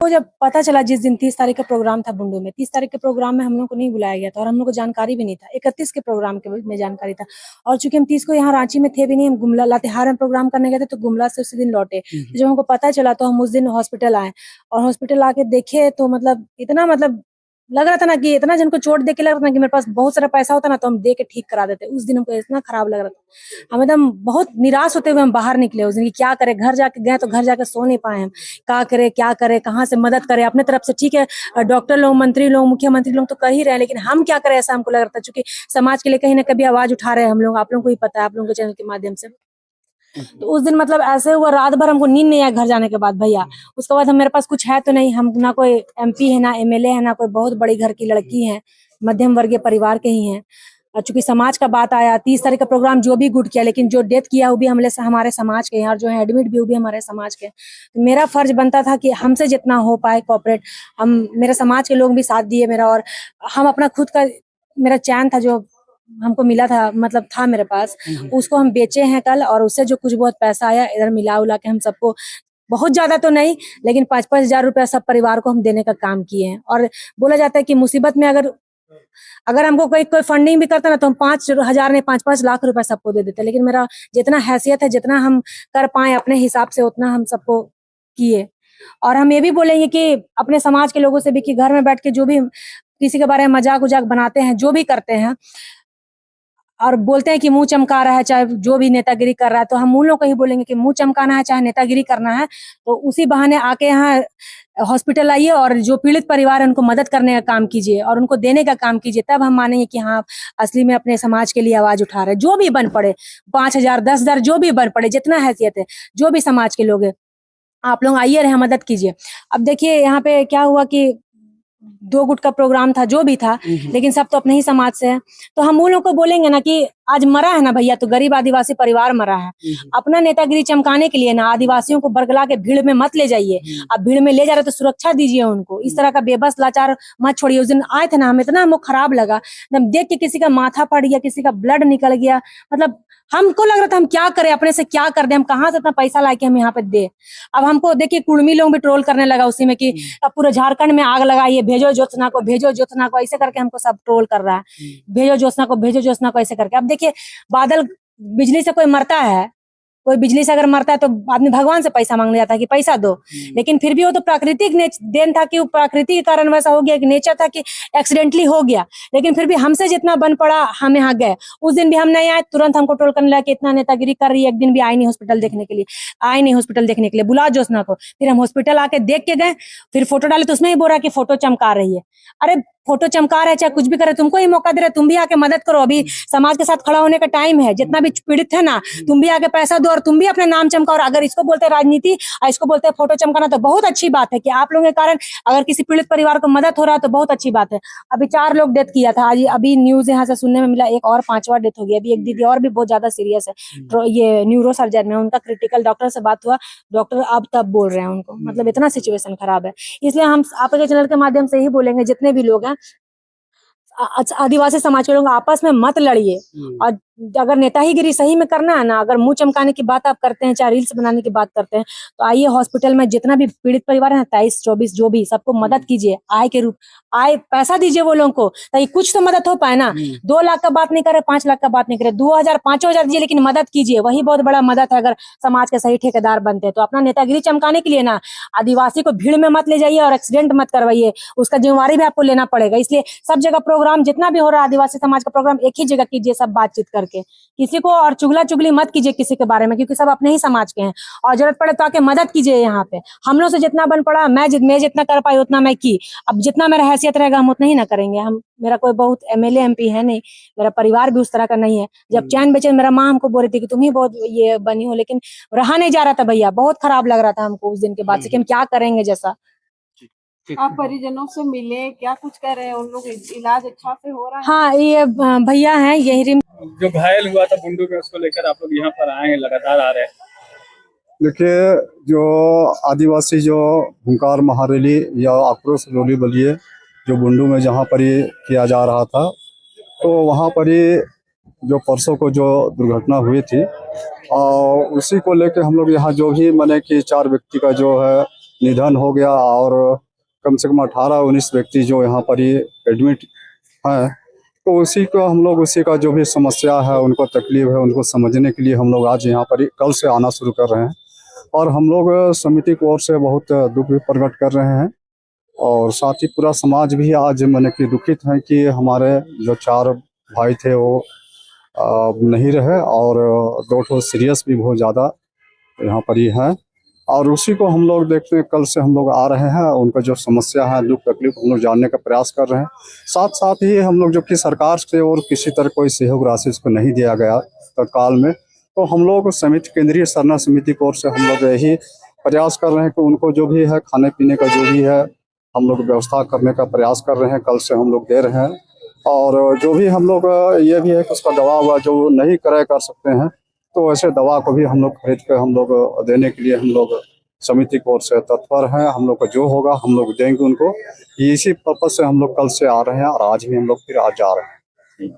तो जब पता चला जिस दिन 30 तारीख का प्रोग्राम था बुंडू में, 30 तारीख के प्रोग्राम में हम लोग को नहीं बुलाया गया था और हम लोग को जानकारी भी नहीं था। 31 के प्रोग्राम के में जानकारी था और चूंकि हम 30 को यहाँ रांची में थे भी नहीं, हम गुमला लातेहार में प्रोग्राम करने गए थे, तो गुमला से उसी दिन लौटे। तो जब हमको पता चला तो हम उस दिन हॉस्पिटल आए और हॉस्पिटल आके देखे तो मतलब इतना लग रहा था ना कि इतना जिनको चोट देख के लग रहा था ना कि मेरे पास बहुत सारा पैसा होता ना तो हम दे के ठीक करा देते। उस दिन हमको इतना खराब लग रहा था, हम एकदम बहुत निराश होते हुए हम बाहर निकले उस दिन कि क्या करें। घर जाके गए तो घर जाके सो नहीं पाए हम, क्या करें कहाँ से मदद करें अपने तरफ से। ठीक है डॉक्टर लोग, मंत्री लोग, मुख्यमंत्री लोग तो कर ही रहे हैं, लेकिन हम क्या करें ऐसा हमको लग रहा था। चूंकि समाज के लिए कहीं ना कभी आवाज उठा रहे हैं हम लोग, आप लोगों को ही पता है, आप लोगों के चैनल के माध्यम से। तो उस दिन मतलब ऐसे हुआ, रात भर हमको नींद नहीं आया घर जाने के बाद भैया। उसके बाद हम मेरे पास कुछ है तो नहीं, हम ना कोई MP है ना MLA है ना कोई बहुत बड़ी घर की लड़की है, मध्यम वर्गीय परिवार के ही हैं। और चूंकि समाज का बात आया, 30 तारीख का प्रोग्राम जो भी गुड किया, लेकिन जो डेथ किया वो भी हमारे समाज के हैं और जो है एडमिट भी वो भी हमारे समाज के। तो मेरा फर्ज बनता था कि हमसे जितना हो पाए कोऑपरेट, हम मेरे समाज के लोग भी साथ दिए मेरा, और हम अपना खुद का मेरा चैन था जो हमको मिला था, मतलब था मेरे पास, उसको हम बेचे हैं कल, और उससे जो कुछ बहुत पैसा आया इधर मिला उला के हम सबको, बहुत ज्यादा तो नहीं लेकिन 5-5 हजार रुपया सब परिवार को हम देने का काम किए हैं। और बोला जाता है कि मुसीबत में अगर हमको कोई फंडिंग भी करता ना तो हम 5,000 नहीं 5-5 लाख रुपए सबको दे देते, लेकिन मेरा जितना हैसियत है, जितना हम कर पाए अपने हिसाब से उतना हम सबको किए। और हम ये भी बोलेंगे कि अपने समाज के लोगों से भी कि घर में बैठ के जो भी किसी के बारे में मजाक उजाक बनाते हैं, जो भी करते हैं और बोलते हैं कि मुंह चमका रहा है, चाहे जो भी नेतागिरी कर रहा है, तो हम उन लोगों को ही बोलेंगे कि मुंह चमकाना है चाहे नेतागिरी करना है तो उसी बहाने आके यहाँ हॉस्पिटल आइए और जो पीड़ित परिवार है उनको मदद करने का काम कीजिए और उनको देने का काम कीजिए। तब हम मानेंगे कि हाँ असली में अपने समाज के लिए आवाज उठा रहे हैं। जो भी बन पड़े, 5,000 10,000 जो भी बन पड़े, जितना हैसियत है, जो भी समाज के लोग है, आप लोग आइए और मदद कीजिए। अब देखिए यहाँ पे क्या हुआ कि 2 गुट का प्रोग्राम था, जो भी था, लेकिन सब तो अपने ही समाज से है। तो हम उन लोग को बोलेंगे ना कि आज मरा है ना भैया तो गरीब आदिवासी परिवार मरा है, अपना नेतागिरी चमकाने के लिए ना आदिवासियों को बरगला के भीड़ में मत ले जाइए। अब भीड़ में ले जा रहे तो सुरक्षा दीजिए उनको, इस तरह का बेबस लाचार मत छोड़िए। उस दिन आए थे ना, हम इतना हमको खराब लगा, जब देख के किसी का माथा फट गया, किसी का ब्लड निकल गया, मतलब हमको लग रहा था हम क्या करें, अपने से क्या कर दे, हम कहाँ से इतना पैसा लाके हम यहाँ पे दे। अब हमको देखिए कुर्मी लोग भी ट्रोल करने लगा उसी में कि अब पूरे झारखंड में आग लगाइए, भेजो ज्योत्सना को, भेजो ज्योत्सना को, ऐसे करके हमको सब ट्रोल कर रहा है, भेजो ज्योत्सना को, भेजो ज्योत्सना को, ऐसे करके। अब देखिए बादल, बिजली से कोई मरता है, कोई बिजली से अगर मरता है तो आदमी भगवान से पैसा मांगने जाता है कि पैसा दो, लेकिन फिर भी वो तो प्राकृतिक देन था कि वो प्रकृति के कारण वैसा हो गया, कि नेचर था कि एक्सीडेंटली हो गया, लेकिन फिर भी हमसे जितना बन पड़ा हम यहाँ गए। उस दिन भी हम नहीं आए, तुरंत हमको ट्रोल करने लगा कि इतना नेतागिरी कर रही है, एक दिन भी आई नहीं हॉस्पिटल देखने के लिए, आई नहीं हॉस्पिटल देखने के लिए, बुला ज्योत्सना को। फिर हम हॉस्पिटल आके देख के गए, फिर फोटो डाले तो उसमें ही बोल रहा कि फोटो चमका रही है। अरे फोटो चमका रहे चाहे कुछ भी करे, तुमको ही मौका दे रहे, तुम भी आके मदद करो। अभी समाज के साथ खड़ा होने का टाइम है, जितना भी पीड़ित है ना, तुम भी आके पैसा दो और तुम भी अपना नाम चमकाओ। और अगर इसको बोलते हैं राजनीति और इसको बोलते हैं फोटो चमकाना, तो बहुत अच्छी बात है कि आप लोगों के कारण अगर किसी पीड़ित परिवार को मदद हो रहा है तो बहुत अच्छी बात है। अभी 4 लोग डेथ किया था, आज अभी न्यूज यहाँ से सुनने में मिला, एक और 5वां डेथ हो गया। अभी एक दीदी और भी बहुत ज्यादा सीरियस है, तो ये न्यूरो सर्जन में, उनका क्रिटिकल, डॉक्टर से बात हुआ, डॉक्टर अब तब बोल रहे हैं उनको, मतलब इतना सिचुएशन खराब है। इसलिए हम आपके चैनल के माध्यम से ही बोलेंगे, जितने भी लोग हैं आदिवासी समाज के लोग, आपस में मत लड़िए। और अगर नेतागिरी सही में करना है ना, अगर मुंह चमकाने की बात आप करते हैं, चाहे रील्स बनाने की बात करते हैं, तो आइए हॉस्पिटल में, जितना भी पीड़ित परिवार है 23-24 जो भी, सबको मदद कीजिए, आय के रूप, आय पैसा दीजिए वो लोगों को, ताकि कुछ तो मदद हो पाए ना। 2 लाख का बात नहीं करे, 5 लाख का बात नहीं करे, 2,000 5,000 दीजिए, लेकिन मदद कीजिए, वही बहुत बड़ा मदद है। अगर समाज के सही ठेकेदार बनते हैं तो अपना नेतागिरी चमकाने के लिए ना आदिवासी को भीड़ में मत ले जाइए और एक्सीडेंट मत करवाइए, उसका जिम्मेवारी भी आपको लेना पड़ेगा। इसलिए सब जगह प्रोग्राम, जितना भी हो रहा है आदिवासी समाज का प्रोग्राम, एक ही जगह कीजिए, सब बातचीत करके। किसी को और चुगला चुगली मत कीजिए किसी के बारे में, क्योंकि सब अपने ही समाज के हैं। और जरूरत पड़े तो आके मदद कीजिए। यहाँ पे हम लोग से जितना बन पड़ा, मैं जितना कर पाई उतना मैं की। अब जितना मेरा हैसियत रहेगा हम उतना ही ना करेंगे। हम, मेरा कोई बहुत MLA MP है नहीं, मेरा परिवार भी उस तरह का नहीं है। जब चैन बेचैन, मेरा माँ हमको बोल रही थी कि तुम ही बहुत ये बनी हो, लेकिन रहा नहीं जा रहा था भैया, बहुत खराब लग रहा था हमको उस दिन के बाद से कि हम क्या करेंगे जैसा। आप परिजनों से मिले, क्या कुछ कह रहे हैं उन लोग, इलाज अच्छा से हो रहा है? हाँ, ये भैया हैं यही जो घायल हुआ था बुंडू में, उसको लेकर आप लोग यहाँ पर आए हैं, लगातार आ रहे हैं। देखिए, जो आदिवासी जो हुंकार महारैली या आक्रोश रैली बोलिए, जो बुंडू में जहाँ पर ये किया जा रहा था, तो वहाँ पर ही जो परसों को जो दुर्घटना हुई थी, और उसी को लेकर हम लोग यहाँ जो भी माने कि 4 व्यक्ति का जो है निधन हो गया और कम से कम 18-19 व्यक्ति जो यहाँ पर ही एडमिट हैं, तो उसी को हम लोग उसी का जो भी समस्या है, उनको तकलीफ है, उनको समझने के लिए हम लोग आज यहाँ पर ही कल से आना शुरू कर रहे हैं। और हम लोग समिति की ओर से बहुत दुख भी प्रकट कर रहे हैं और साथ ही पूरा समाज भी आज मन की दुखित है कि हमारे जो 4 भाई थे वो नहीं रहे और 2 ठो सीरियस भी बहुत ज़्यादा यहाँ पर ही है। और उसी को हम लोग देखते हैं, कल से हम लोग आ रहे हैं, उनका जो समस्या है, दुख तकलीफ हम लोग जानने का प्रयास कर रहे हैं। साथ साथ ही हम लोग जो कि सरकार से और किसी तरह कोई सहयोग राशि इसको नहीं दिया गया तत्काल में, तो हम लोग समिति, केंद्रीय सरना समिति की ओर से हम लोग यही प्रयास कर रहे हैं कि उनको जो भी है खाने पीने का जो भी है हम लोग व्यवस्था करने का प्रयास कर रहे हैं। कल से हम लोग दे रहे हैं और जो भी हम लोग ये भी है कि उसका दवा हुआ जो नहीं क्रय कर सकते हैं, तो ऐसे दवा को भी हम लोग खरीद कर हम लोग देने के लिए हम लोग समिति की ओर से तत्पर हैं। हम लोग का जो होगा हम लोग देंगे उनको। इसी पर्पज से हम लोग कल से आ रहे हैं और आज भी हम लोग फिर आज जा रहे हैं।